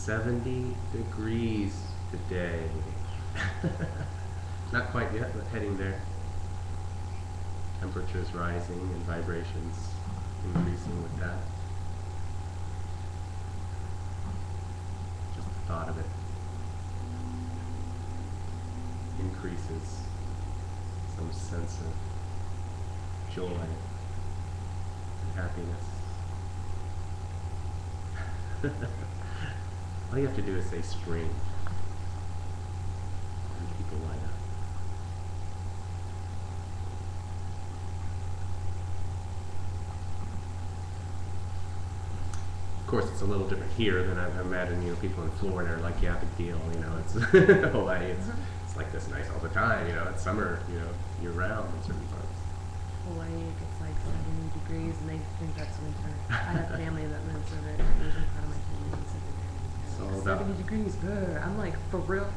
70 degrees today. Not quite yet, but heading there. Temperatures rising and vibrations increasing with that. Just the thought of it increases some sense of joy and happiness. All you have to do is say spring, and people light up. Of course, it's a little different here than I imagine. People in Florida are like, yeah, big deal. It's Hawaii. It's like this nice all the time. It's summer. Year round in certain parts. Hawaii, it gets like 70 degrees, and they think that's winter. I have family that lives over there. Asian part of my family lives over there. It's all like about 70 degrees. Brr. I'm like, for real?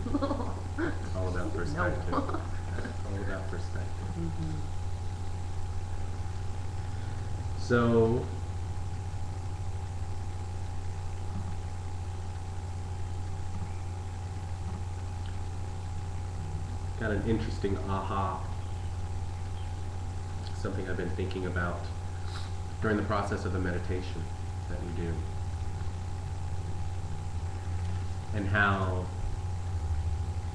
It's all about perspective. No. It's all about perspective. Mm-hmm. So, got an interesting aha. Something I've been thinking about during the process of the meditation that we do. And how,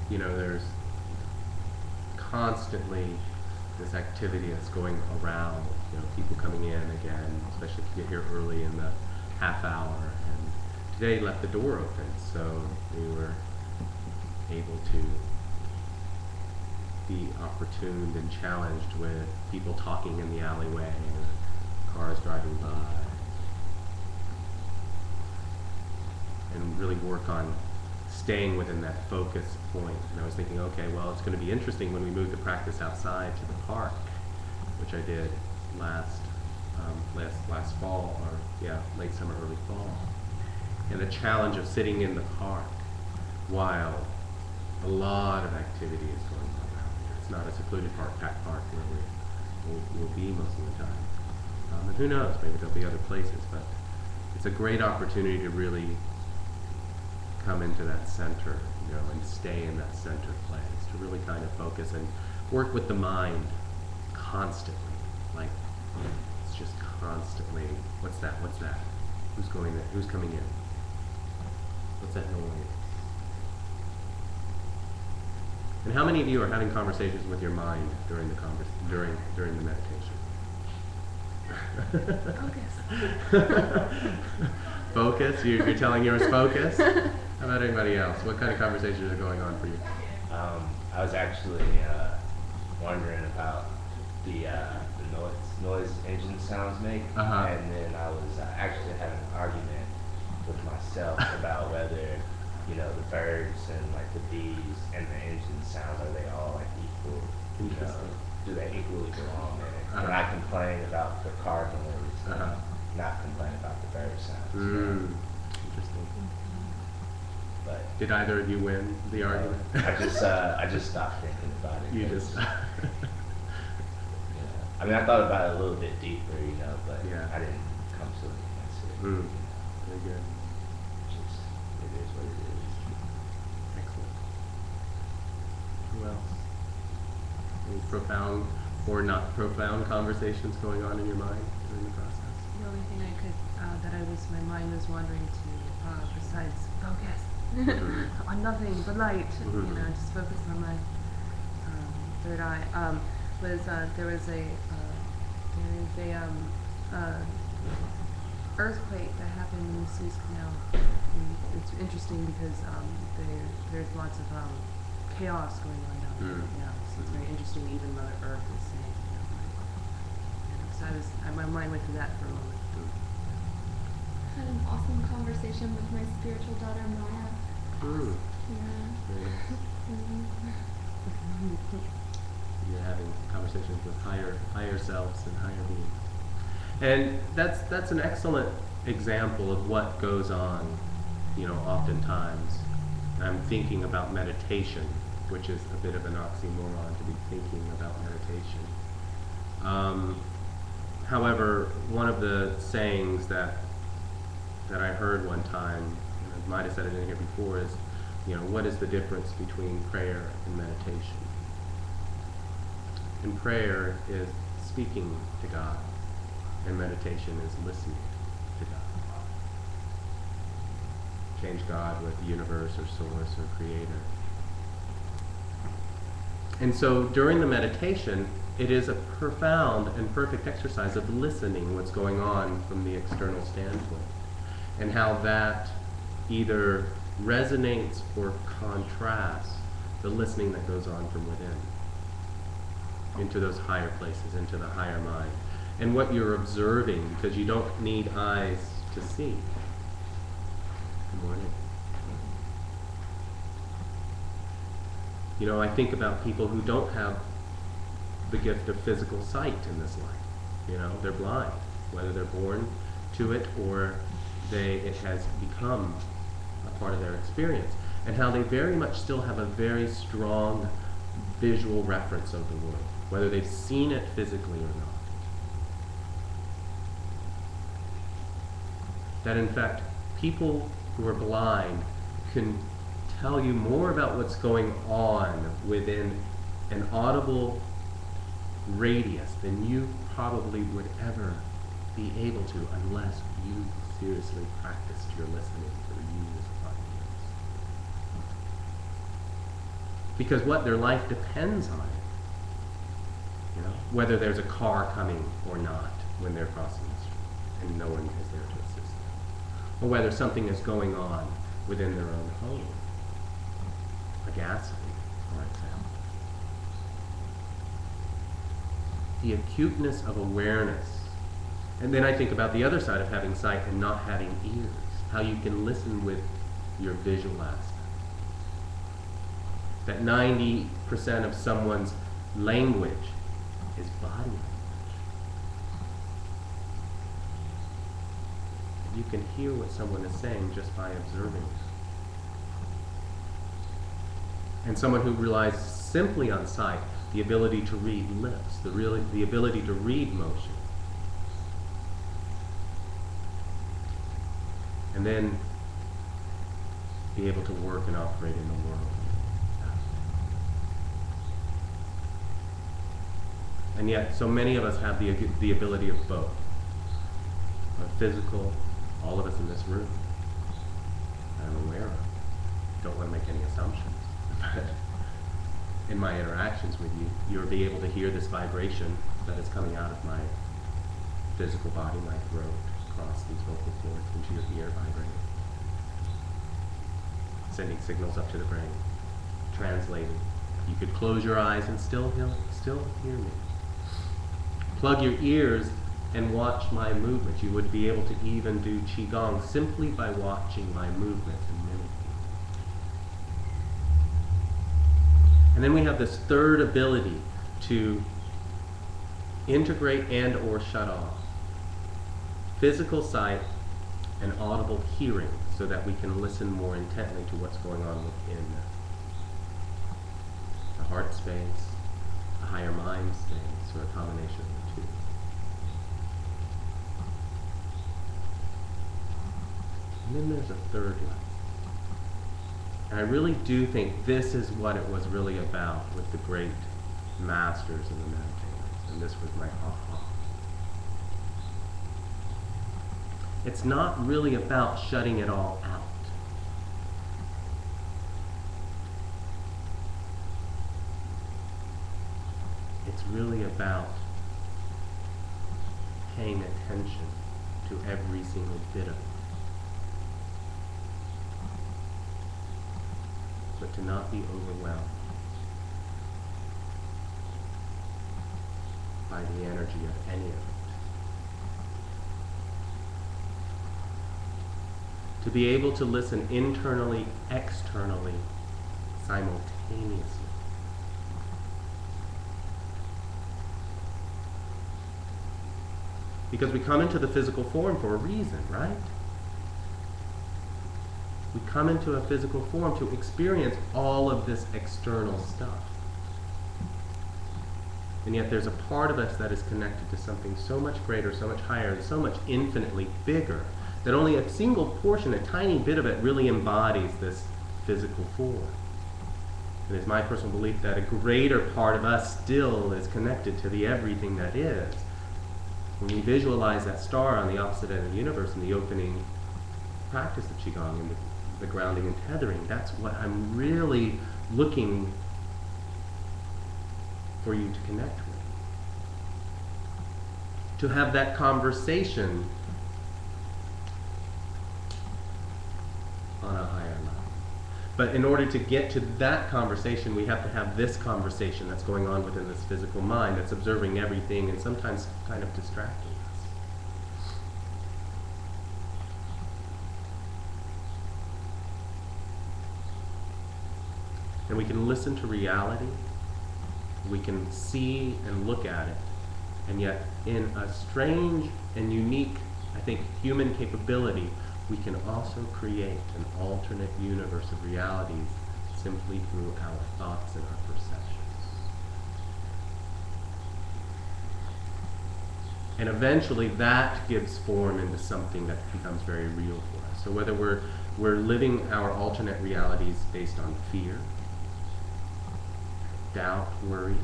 there's constantly this activity that's going around, people coming in again, especially if you get here early in the half hour. And today left the door open, so we were able to be opportuned and challenged with people talking in the alleyway and cars driving by, and really work on staying within that focus point. And I was thinking, okay, well, it's going to be interesting when we move the practice outside to the park, which I did last fall, or late summer, early fall. And the challenge of sitting in the park while a lot of activity is going on. It's not a secluded packed park where we'll be most of the time. And who knows, maybe there'll be other places, but it's a great opportunity to really come into that center, and stay in that center place, to really kind of focus and work with the mind constantly. Like, it's just constantly, what's that? Who's going there? Who's coming in? What's that noise? And how many of you are having conversations with your mind during the during the meditation? Focus. Focus? You're telling yours focus? How about anybody else? What kind of conversations are going on for you? I was actually wondering about the noise engine sounds make, and then I was actually having an argument with myself about whether the birds and like the bees and the engine sounds, are they all like equal? Do they equally belong in it? And I complain about the car noise, not complain about the bird sounds. Interesting. But did either of you win the argument? I just stopped thinking about it. You just. I mean, I thought about it a little bit deeper, but Yeah. I didn't come to an answer. Very good. It is what it is. Excellent. Who else? Any profound or not profound conversations going on in your mind during the process? The only thing my mind was wandering to, besides focus on nothing but light, just focus on my third eye, there is a earthquake that happened in the Suez Canal. And it's interesting because there's lots of chaos going on down there. So it's very interesting. Even Mother Earth is saying, so my mind went to that for a moment. I had an awesome conversation with my spiritual daughter Maya. You're having conversations with higher selves and higher beings. And that's an excellent example of what goes on, oftentimes. I'm thinking about meditation, which is a bit of an oxymoron to be thinking about meditation. However, one of the sayings that I heard one time, and might have said it in here before, is, what is the difference between prayer and meditation? And prayer is speaking to God, and meditation is listening to God. Change God with the universe or source or creator. And so during the meditation, it is a profound and perfect exercise of listening what's going on from the external standpoint, and how that either resonates or contrasts the listening that goes on from within, into those higher places, into the higher mind. And what you're observing, because you don't need eyes to see. Good morning. I think about people who don't have the gift of physical sight in this life. They're blind, whether they're born to it or it has become a part of their experience, and how they very much still have a very strong visual reference of the world, whether they've seen it physically or not. That in fact, people who are blind can tell you more about what's going on within an audible radius than you probably would ever be able to unless you seriously practiced your listening for years upon years. Because their life depends on it. Whether there's a car coming or not when they're crossing the street and no one is there to assist them. Or whether something is going on within their own home. A gas leak, for example. The acuteness of awareness. And then I think about the other side of having sight and not having ears. How you can listen with your visual aspect. That 90% of someone's language is body language. You can hear what someone is saying just by observing it. And someone who relies simply on sight, the ability to read lips, the ability to read motion. And then be able to work and operate in the world. And yet, so many of us have the ability of both. A physical, all of us in this room, I'm aware of. Don't want to make any assumptions. But in my interactions with you, you'll be able to hear this vibration that is coming out of my physical body, my throat, across these vocal cords into your ear vibrating. Sending signals up to the brain, translating. You could close your eyes and still hear me. Plug your ears and watch my movements. You would be able to even do QiGong simply by watching my movements and mimicking. And then we have this third ability to integrate and or shut off physical sight and audible hearing so that we can listen more intently to what's going on within the heart space, a higher mind space, or a combination of the two. And then there's a third level. And I really do think this is what it was really about with the great masters and the meditators. And this was my aha. It's not really about shutting it all out. It's really about paying attention to every single bit of it. But to not be overwhelmed by the energy of any of it. To be able to listen internally, externally, simultaneously. Because we come into the physical form for a reason, right? We come into a physical form to experience all of this external stuff. And yet there's a part of us that is connected to something so much greater, so much higher, and so much infinitely bigger that only a single portion, a tiny bit of it, really embodies this physical form. And it's my personal belief that a greater part of us still is connected to the everything that is. When we visualize that star on the opposite end of the universe in the opening practice of Qigong and the grounding and tethering, that's what I'm really looking for you to connect with. To have that conversation on a higher level. But in order to get to that conversation, we have to have this conversation that's going on within this physical mind that's observing everything and sometimes kind of distracting us. And we can listen to reality, we can see and look at it, and yet in a strange and unique, I think, human capability, we can also create an alternate universe of realities simply through our thoughts and our perceptions. And eventually that gives form into something that becomes very real for us. So whether we're living our alternate realities based on fear, doubt, worry,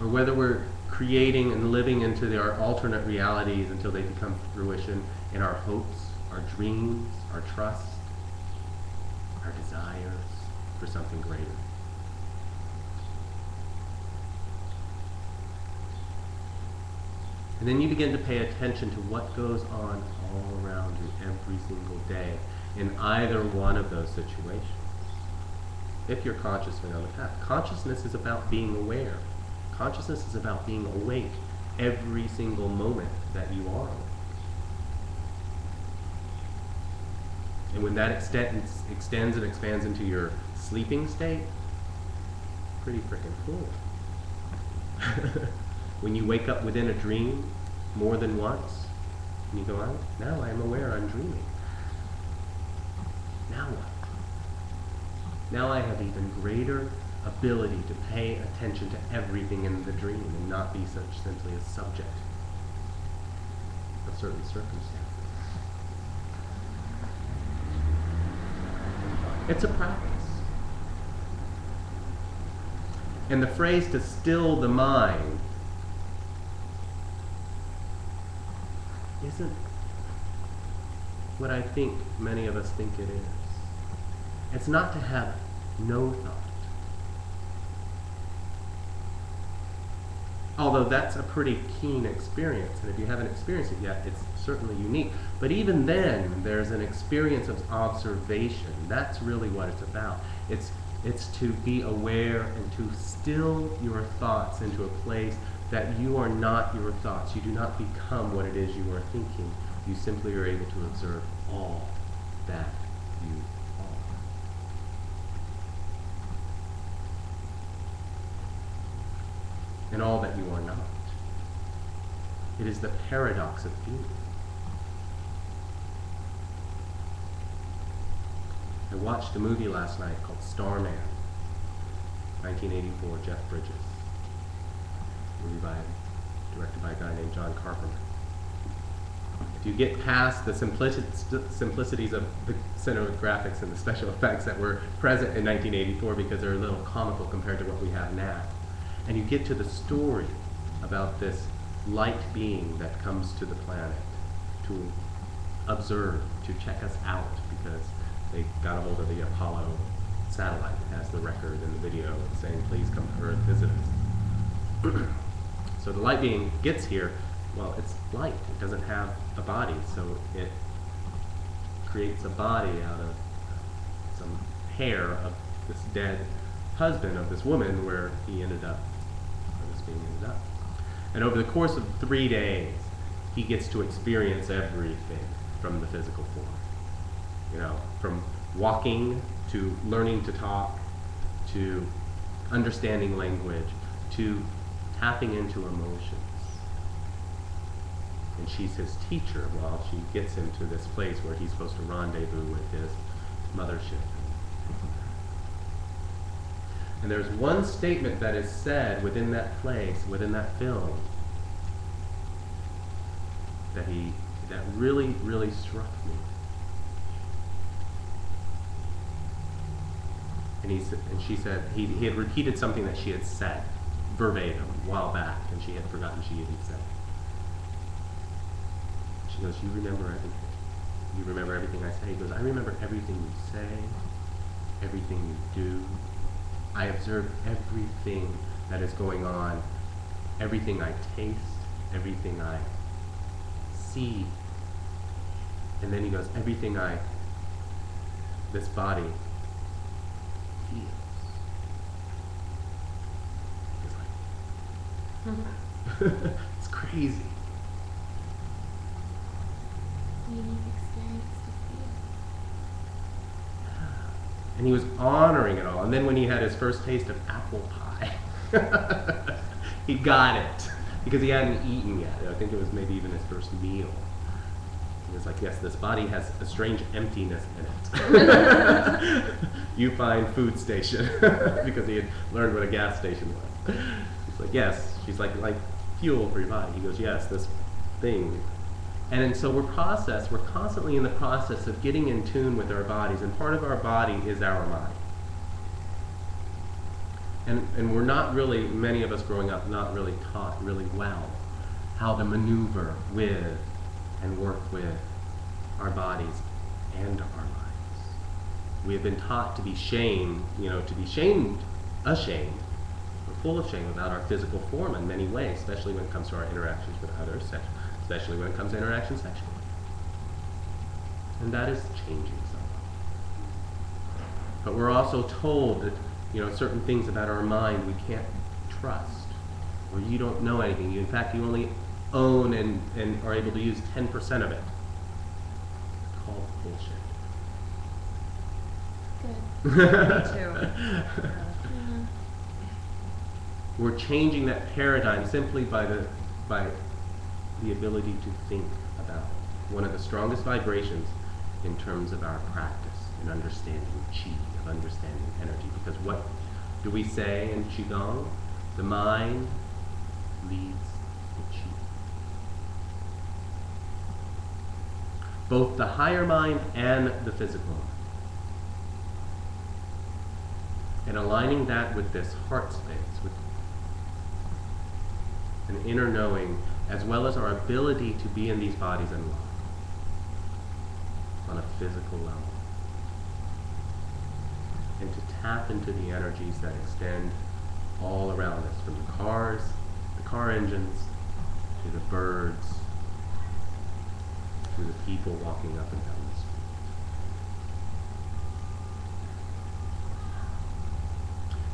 or whether we're creating and living into our alternate realities until they become fruition in our hopes, our dreams, our trust, our desires for something greater. And then you begin to pay attention to what goes on all around you every single day in either one of those situations. If you're consciously on the path. Consciousness is about being aware. Consciousness is about being awake every single moment that you are awake. And when that extends and expands into your sleeping state, pretty freaking cool. When you wake up within a dream more than once, and you go, oh, now I'm aware I'm dreaming. Now what? Now I have even greater ability to pay attention to everything in the dream and not be such simply a subject of certain circumstances. It's a practice. And the phrase to still the mind isn't what I think many of us think it is. It's not to have no thought. Although that's a pretty keen experience, and if you haven't experienced it yet, it's certainly unique. But even then, there's an experience of observation. That's really what it's about. It's to be aware and to still your thoughts into a place that you are not your thoughts. You do not become what it is you are thinking. You simply are able to observe all that you are. And all that you are not. It is the paradox of being. I watched a movie last night called Starman, 1984, Jeff Bridges. Movie directed by a guy named John Carpenter. If you get past the simplicities of the cinematographics and the special effects that were present in 1984 because they're a little comical compared to what we have now, and you get to the story about this light being that comes to the planet to observe, to check us out, because they got a hold of the Apollo satellite that has the record and the video saying, please come to Earth, visit us. So the light being gets here, well, it's light. It doesn't have a body, so it creates a body out of some hair of this dead husband of this woman where he ended up, or this being ended up. And over the course of 3 days, he gets to experience everything from the physical form. You know, from walking to learning to talk, to understanding language, to tapping into emotions. And she's his teacher while she gets him to this place where he's supposed to rendezvous with his mothership. And there's one statement that is said within that place, within that film, that really, really struck me. And she said, he had repeated something that she had said verbatim a while back, and she had forgotten she even said. She goes, you remember everything. You remember everything I say? He goes, I remember everything you say, everything you do. I observe everything that is going on, everything I taste, everything I see. And then he goes, everything this body feels. It's like, it's crazy. Unique experience to feel. And he was honoring it all. And then when he had his first taste of apple pie, he got it because he hadn't eaten yet. I think it was maybe even his first meal. He was like, yes, this body has a strange emptiness in it. You find food station, because he had learned what a gas station was. He's like, yes. She's like fuel for your body. He goes, yes, this thing. And so we're constantly in the process of getting in tune with our bodies, and part of our body is our mind. And we're not really, many of us growing up, not really taught really well how to maneuver with and work with our bodies and our minds. We have been taught to be ashamed, we're full of shame about our physical form in many ways, especially when it comes to our interactions with others, especially when it comes to interactions sexually. And that is changing somewhat. But we're also told that, certain things about our mind we can't trust, or you don't know anything. In fact, you only own and are able to use 10% of it. It's called bullshit. Good. Me too. Yeah. We're changing that paradigm simply by the ability to think about one of the strongest vibrations in terms of our practice in understanding qi, of understanding energy. Because what do we say in qigong? The mind leads the qi. Both the higher mind and the physical mind. And aligning that with this heart space, with an inner knowing, as well as our ability to be in these bodies and love on a physical level. And to tap into the energies that extend all around us, from the cars, the car engines, to the birds, to the people walking up and down the street.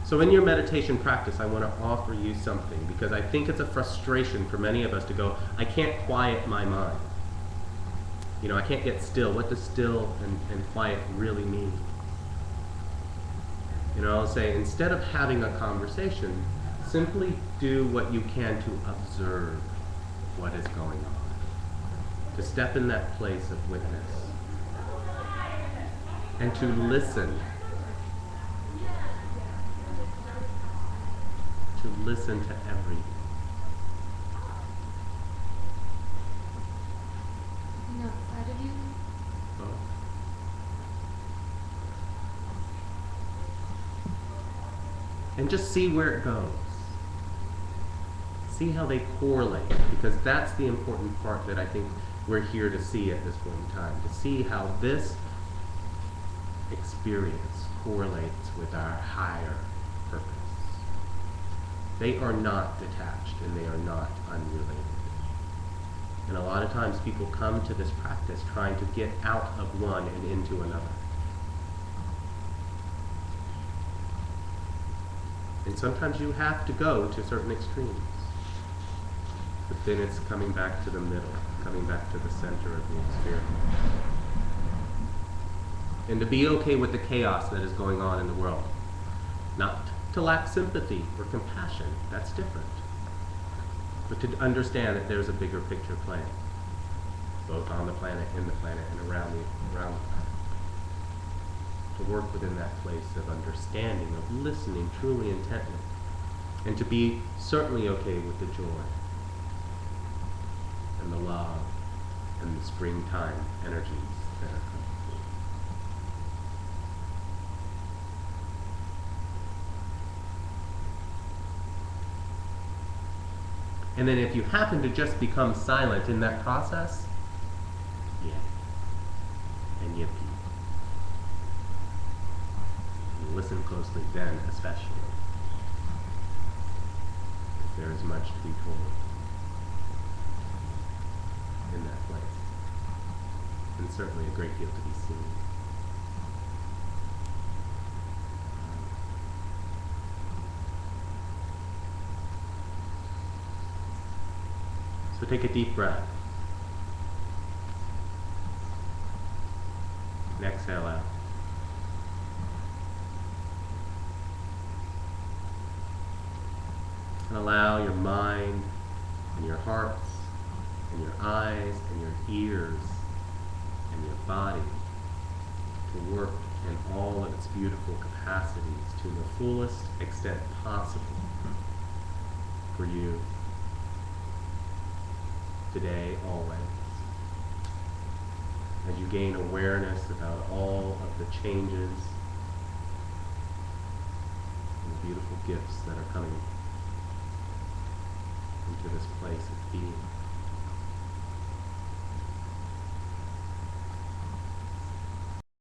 So in your meditation practice, I want to offer you something, because I think it's a frustration for many of us to go, I can't quiet my mind. I can't get still. What does still and quiet really mean? I'll say, instead of having a conversation, simply do what you can to observe what is going on. To step in that place of witness. And to listen. To listen to everything. Something outside of you? And just see where it goes. See how they correlate, because that's the important part that I think we're here to see at this point in time, to see how this experience correlates with our higher purpose. They are not detached and they are not unrelated. And a lot of times people come to this practice trying to get out of one and into another. And sometimes you have to go to certain extremes. But then it's coming back to the middle, coming back to the center of the experience. And to be okay with the chaos that is going on in the world. Not to lack sympathy or compassion, that's different. But to understand that there's a bigger picture playing, both on the planet, in the planet, and around the planet. To work within that place of understanding, of listening truly intently, and to be certainly okay with the joy and the love and the springtime energies that are coming through. And then if you happen to just become silent in that process, yeah, and yippee. And listen closely then, especially. If there is much to be told in that place. And certainly a great deal to be seen. So take a deep breath. And exhale out. And allow your mind and your hearts and your eyes and your ears and your body to work in all of its beautiful capacities to the fullest extent possible for you today, always. As you gain awareness about all of the changes and the beautiful gifts that are coming into this place of being.